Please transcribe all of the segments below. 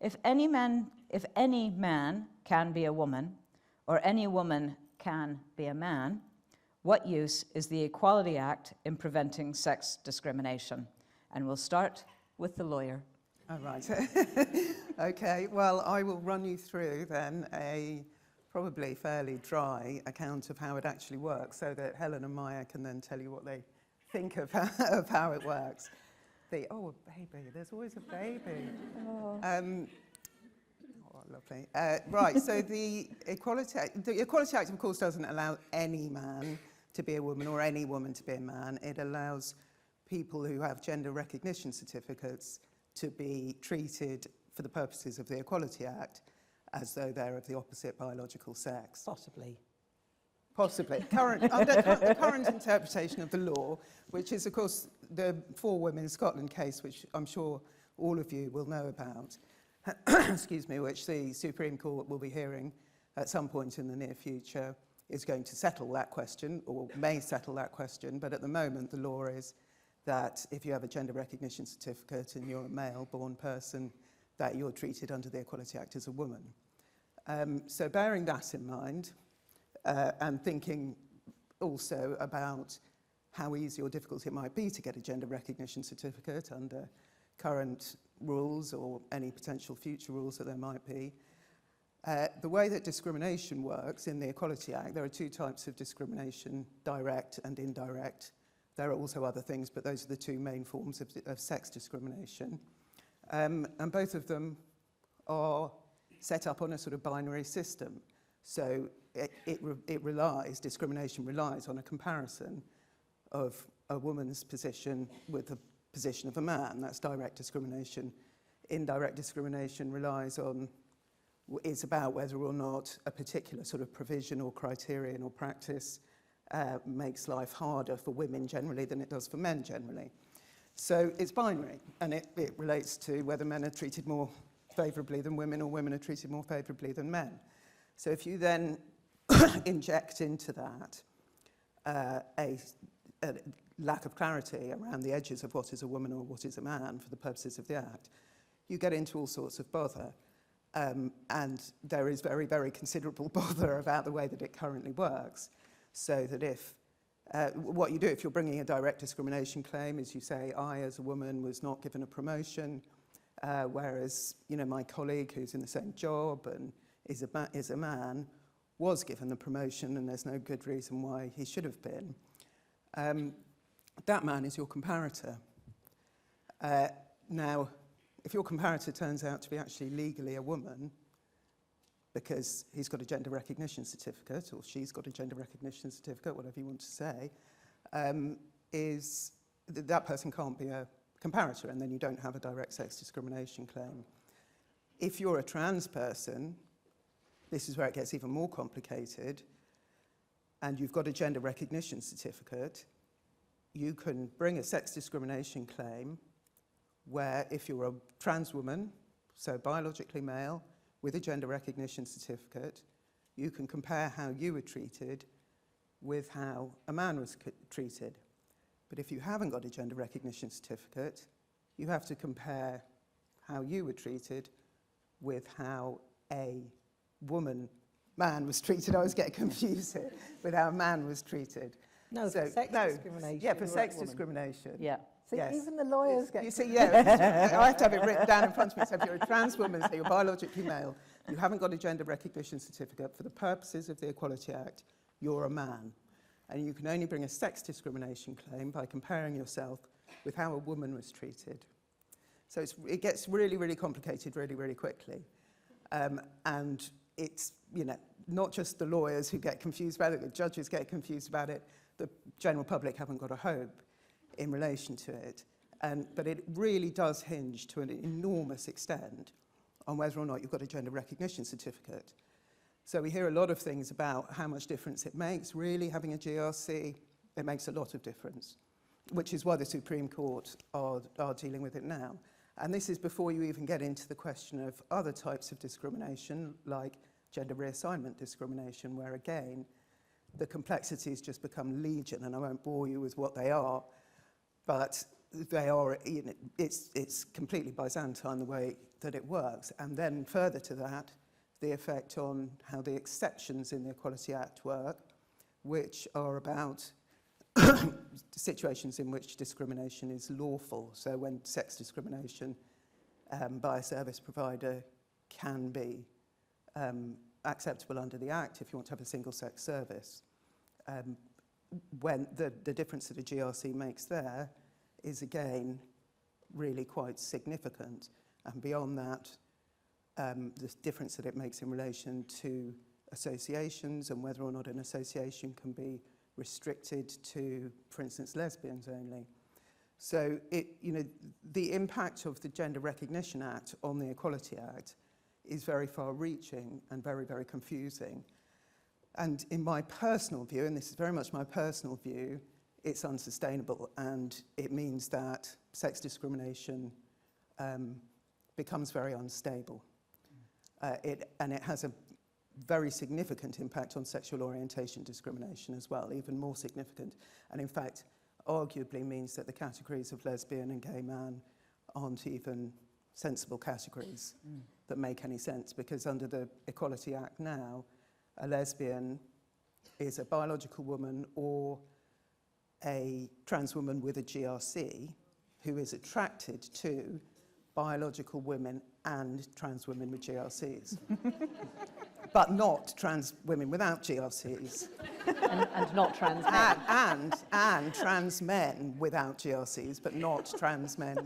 If any man can be a woman, or any woman can be a man, what use is the Equality Act in preventing sex discrimination? And we'll start with the lawyer. All right. Okay, well, I will run you through then a probably fairly dry account of how it actually works, so that Helen and Maya can then tell you what they think of how it works. Oh, a baby, there's always a baby. Oh, lovely. Right, so the Equality Act, of course, doesn't allow any man to be a woman or any woman to be a man. It allows people who have gender recognition certificates to be treated, for the purposes of the Equality Act, as though they're of the opposite biological sex. Possibly. Under the current interpretation of the law, which is, of course, the 4 Women Scotland case, which I'm sure all of you will know about, excuse me, which the Supreme Court will be hearing at some point in the near future, is going to settle that question, or may settle that question. But at the moment, the law is that if you have a gender recognition certificate and you're a male-born person, that you're treated under the Equality Act as a woman. So bearing that in mind, and thinking also about how easy or difficult it might be to get a gender recognition certificate under current rules or any potential future rules that there might be, the way that discrimination works in the Equality Act, there are 2 types of discrimination, direct and indirect. There are also other things, but those are the 2 main forms of sex discrimination. And both of them are set up on a sort of binary system. So discrimination relies on a comparison of a woman's position with the position of a man. That's direct discrimination. Indirect discrimination is about whether or not a particular sort of provision or criterion or practice makes life harder for women generally than it does for men generally. So it's binary, and it relates to whether men are treated more favourably than women or women are treated more favourably than men. So if you then inject into that a lack of clarity around the edges of what is a woman or what is a man for the purposes of the Act, you get into all sorts of bother. And there is very, very considerable bother about the way that it currently works. So that what you do if you're bringing a direct discrimination claim is you say, I, as a woman, was not given a promotion, whereas, my colleague who's in the same job and is a man was given the promotion, and there's no good reason why he should have been. That man is your comparator. Now, if your comparator turns out to be actually legally a woman, because he's got a gender recognition certificate, or she's got a gender recognition certificate, whatever you want to say, that person can't be a comparator, and then you don't have a direct sex discrimination claim. If you're a trans person, this is where it gets even more complicated, and you've got a gender recognition certificate, you can bring a sex discrimination claim where if you're a trans woman, so biologically male, with a gender recognition certificate, you can compare how you were treated with how a man was treated. But if you haven't got a gender recognition certificate, you have to compare how you were treated with how a man was treated. I was getting confused here, with how a man was treated. No, for sex discrimination. Yeah, for sex discrimination. Yeah. See, yes. even the lawyers get... You see, yeah, I have to have it written down in front of me. So if you're a trans woman, so you're biologically male, you haven't got a gender recognition certificate, for the purposes of the Equality Act, you're a man. And you can only bring a sex discrimination claim by comparing yourself with how a woman was treated. So it gets really, really complicated really, really quickly. And it's, not just the lawyers who get confused about it, the judges get confused about it, the general public haven't got a hope in relation to it. But it really does hinge to an enormous extent on whether or not you've got a gender recognition certificate. So we hear a lot of things about how much difference it makes. Really, having a GRC, it makes a lot of difference, which is why the Supreme Court are dealing with it now. And this is before you even get into the question of other types of discrimination, like gender reassignment discrimination, where again, the complexities just become legion, and I won't bore you with what they are, but they are, you know, it's completely Byzantine the way that it works. And then further to that, the effect on how the exceptions in the Equality Act work, which are about situations in which discrimination is lawful. So when sex discrimination by a service provider can be acceptable under the Act if you want to have a single-sex service. When the difference that a GRC makes there is, again, really quite significant. And beyond that, the difference that it makes in relation to associations and whether or not an association can be restricted to, for instance, lesbians only. So the impact of the Gender Recognition Act on the Equality Act is very far-reaching and very, very confusing. And in my personal view, and this is very much my personal view, it's unsustainable, and it means that sex discrimination becomes very unstable. And it has a very significant impact on sexual orientation discrimination as well, even more significant. And in fact, arguably means that the categories of lesbian and gay man aren't even sensible categories that make any sense, because under the Equality Act now, a lesbian is a biological woman or a trans woman with a GRC who is attracted to biological women and trans women with GRCs. But not trans women without GRCs. and not trans men. And trans men without GRCs, but not trans men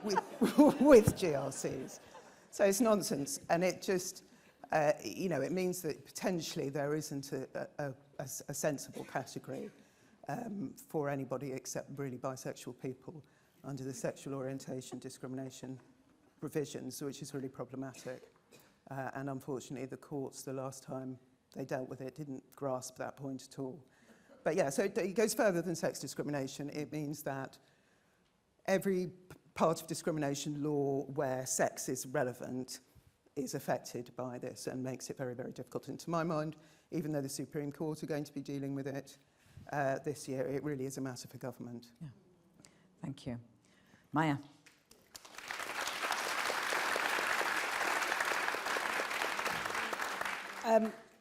with GRCs. So it's nonsense, and it just, it means that potentially there isn't a sensible category for anybody except really bisexual people under the sexual orientation discrimination provisions, which is really problematic. And unfortunately, the courts, the last time they dealt with it, didn't grasp that point at all. But yeah, so it goes further than sex discrimination. It means that every part of discrimination law where sex is relevant is affected by this and makes it very, very difficult. And to my mind, even though the Supreme Court are going to be dealing with it this year, it really is a matter for government. Yeah. Thank you. Maya.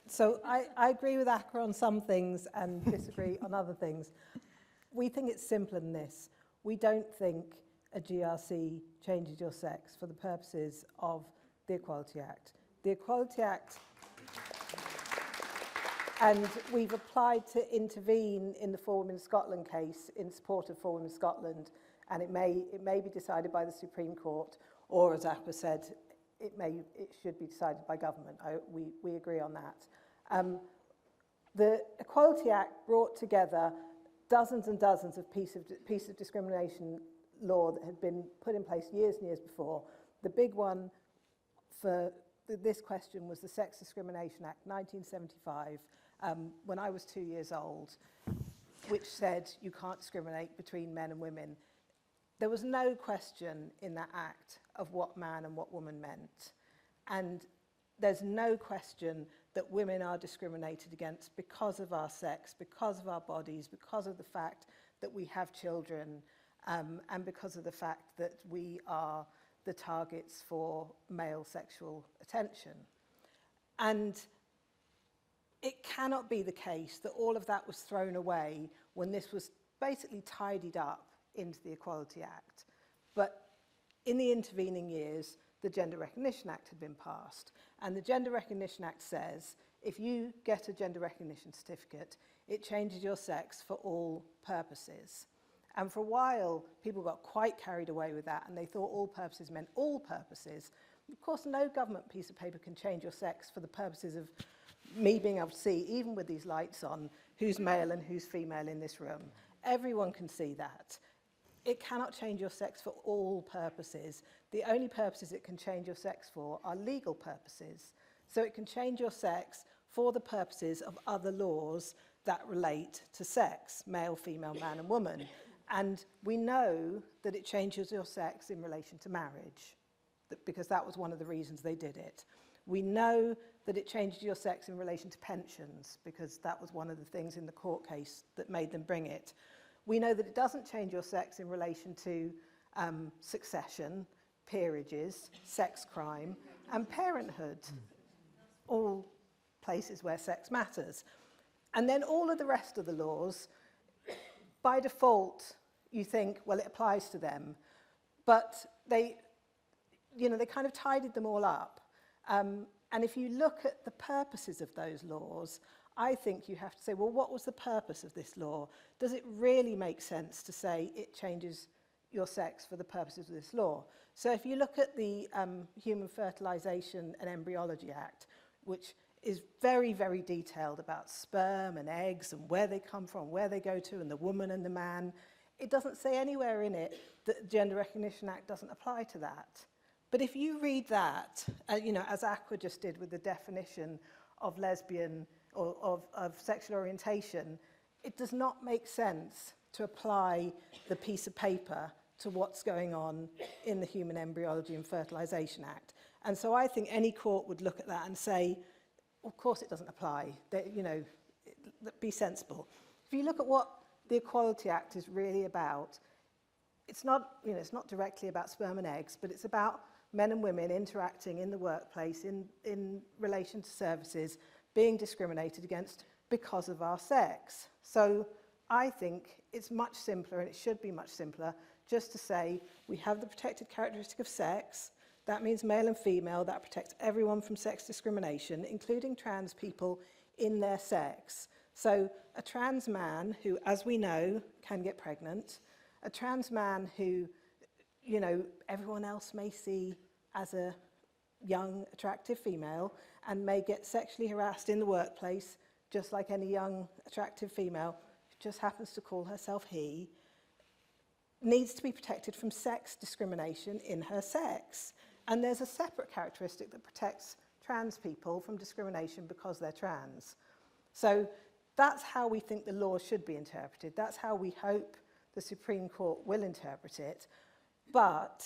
So I agree with Akua on some things and disagree on other things. We think it's simpler than this. We don't think a GRC changes your sex for the purposes of the Equality Act. The Equality Act, and we've applied to intervene in the For Women Scotland case in support of For Women Scotland, and it may be decided by the Supreme Court, or as Akua said, it should be decided by government. We agree on that. The Equality Act brought together dozens and dozens of pieces of discrimination law that had been put in place years and years before. The big one for this question was the Sex Discrimination Act, 1975, when I was 2 years old, which said you can't discriminate between men and women. There was no question in that act of what man and what woman meant. And there's no question that women are discriminated against because of our sex, because of our bodies, because of the fact that we have children, and because of the fact that we are the targets for male sexual attention. And it cannot be the case that all of that was thrown away when this was basically tidied up into the Equality Act. But in the intervening years, the Gender Recognition Act had been passed. And the Gender Recognition Act says, if you get a gender recognition certificate, it changes your sex for all purposes. And for a while, people got quite carried away with that, and they thought all purposes meant all purposes. Of course, no government piece of paper can change your sex for the purposes of me being able to see, even with these lights on, who's male and who's female in this room. Everyone can see that. It cannot change your sex for all purposes. The only purposes it can change your sex for are legal purposes. So it can change your sex for the purposes of other laws that relate to sex, male, female, man and woman. And we know that it changes your sex in relation to marriage, because that was one of the reasons they did it. We know that it changes your sex in relation to pensions, because that was one of the things in the court case that made them bring it. We know that it doesn't change your sex in relation to succession, peerages, sex crime, and parenthood, all places where sex matters. And then all of the rest of the laws, by default, you think, well, it applies to them. But they kind of tidied them all up. And if you look at the purposes of those laws, I think you have to say, well, what was the purpose of this law? Does it really make sense to say it changes your sex for the purposes of this law? So if you look at the Human Fertilisation and Embryology Act, which is very, very detailed about sperm and eggs and where they come from, where they go to, and the woman and the man, it doesn't say anywhere in it that the Gender Recognition Act doesn't apply to that. But if you read that, as Akua just did with the definition of lesbian or of sexual orientation, it does not make sense to apply the piece of paper to what's going on in the Human Embryology and Fertilisation Act. And so I think any court would look at that and say, of course it doesn't apply. Be sensible. If you look at what the Equality Act is really about, it's not directly about sperm and eggs, but it's about men and women interacting in the workplace in relation to services, being discriminated against because of our sex. So I think it's much simpler, and it should be much simpler, just to say we have the protected characteristic of sex. That means male and female. That protects everyone from sex discrimination, including trans people in their sex. So a trans man who, as we know, can get pregnant, a trans man who, everyone else may see as a young, attractive female and may get sexually harassed in the workplace, just like any young, attractive female who just happens to call herself he, needs to be protected from sex discrimination in her sex. And there's a separate characteristic that protects trans people from discrimination because they're trans. So that's how we think the law should be interpreted. That's how we hope the Supreme Court will interpret it. But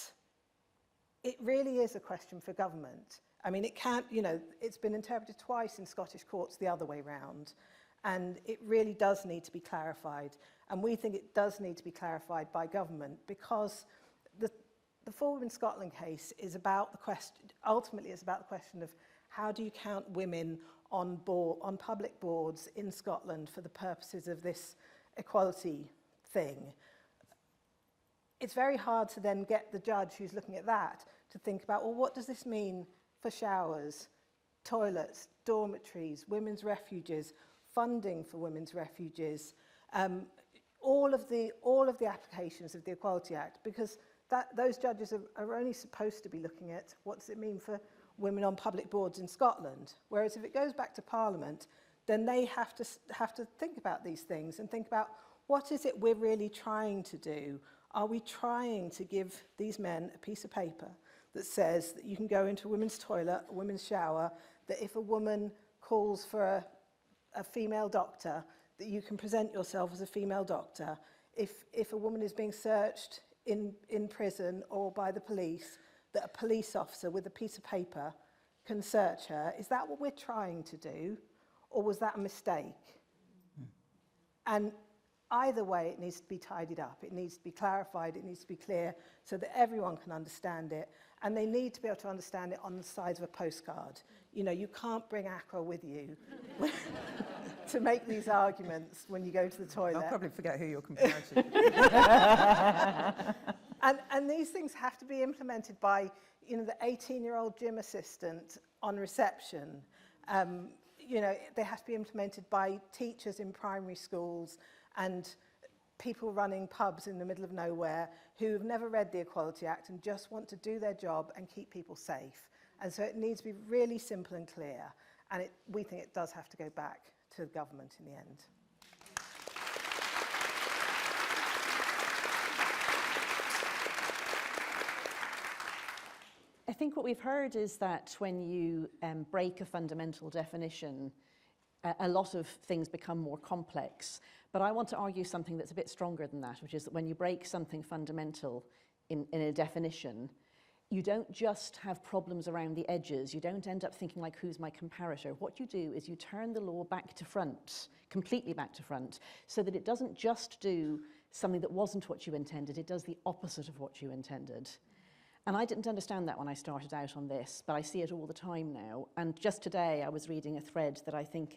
it really is a question for government. I mean, it can't, it's been interpreted twice in Scottish courts the other way round. And it really does need to be clarified. And we think it does need to be clarified by government, because the For Women Scotland case is about the question, ultimately it's about the question of how do you count women on public boards in Scotland for the purposes of this equality thing. It's very hard to then get the judge who's looking at that to think about, well, what does this mean for showers, toilets, dormitories, women's refuges, funding for women's refuges, all of the applications of the Equality Act, because those judges are only supposed to be looking at what does it mean for women on public boards in Scotland. Whereas if it goes back to Parliament, then they have to think about these things and think about what is it we're really trying to do. Are we trying to give these men a piece of paper that says that you can go into a women's toilet, a women's shower, that if a woman calls for a female doctor, that you can present yourself as a female doctor? If a woman is being searched in prison or by the police, that a police officer with a piece of paper can search her? Is that what we're trying to do, or was that a mistake? And either way, it needs to be tidied up. It needs to be clarified. It needs to be clear so that everyone can understand it. And they need to be able to understand it on the sides of a postcard. You can't bring Akua with you to make these arguments when you go to the toilet. I'll probably forget who you're comparing to. And these things have to be implemented by, the 18-year-old gym assistant on reception. They have to be implemented by teachers in primary schools and people running pubs in the middle of nowhere who have never read the Equality Act and just want to do their job and keep people safe. And so it needs to be really simple and clear. And we think it does have to go back to government in the end. I think what we've heard is that when you break a fundamental definition, a lot of things become more complex. But I want to argue something that's a bit stronger than that, which is that when you break something fundamental in a definition, you don't just have problems around the edges. You don't end up thinking like, who's my comparator? What you do is you turn the law back to front, completely back to front, so that it doesn't just do something that wasn't what you intended. It does the opposite of what you intended. And I didn't understand that when I started out on this, but I see it all the time now. And just today I was reading a thread that I think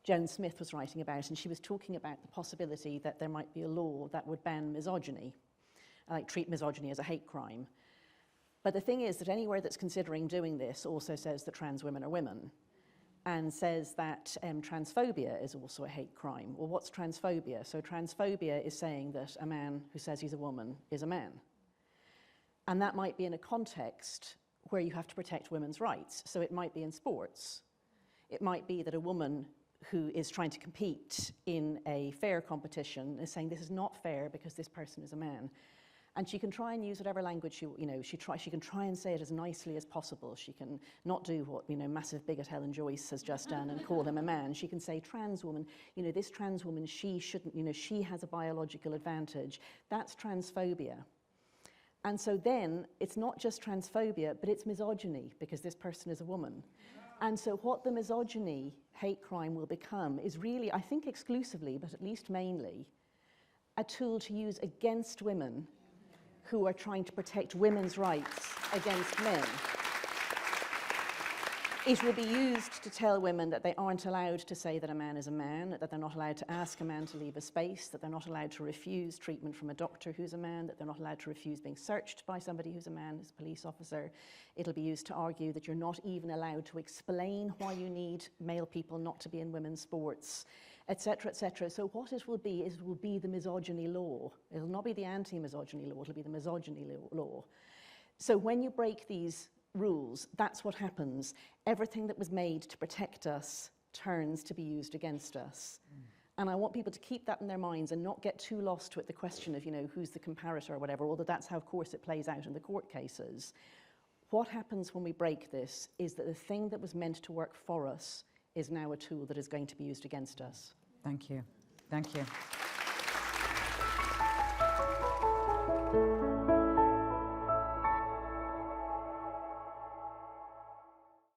Joan Smith was writing about, and she was talking about the possibility that there might be a law that would ban misogyny, like treat misogyny as a hate crime. But the thing is that anywhere that's considering doing this also says that trans women are women, and says that transphobia is also a hate crime. Well, what's transphobia? So transphobia is saying that a man who says he's a woman is a man. And that might be in a context where you have to protect women's rights. So it might be in sports. It might be that a woman who is trying to compete in a fair competition is saying this is not fair because this person is a man. And she can try and use whatever language she can try and say it as nicely as possible. She can not do what massive bigot Helen Joyce has just done and call him a man. She can say trans woman, this trans woman, she shouldn't, she has a biological advantage. That's transphobia. And so then it's not just transphobia, but it's misogyny because this person is a woman. And so what the misogyny hate crime will become is really, I think exclusively, but at least mainly, a tool to use against women who are trying to protect women's rights against men. It will be used to tell women that they aren't allowed to say that a man is a man, that they're not allowed to ask a man to leave a space, that they're not allowed to refuse treatment from a doctor who's a man, that they're not allowed to refuse being searched by somebody who's a man, as a police officer. It'll be used to argue that you're not even allowed to explain why you need male people not to be in women's sports, etc., etc. So what it will be is it will be the misogyny law. It'll not be the anti-misogyny law, it'll be the misogyny law. So when you break these rules, that's what happens. Everything that was made to protect us turns to be used against us. And I want people to keep that in their minds and not get too lost with the question of, who's the comparator or whatever, although that's how, of course, it plays out in the court cases. What happens when we break this is that the thing that was meant to work for us is now a tool that is going to be used against us. Thank you. Thank you.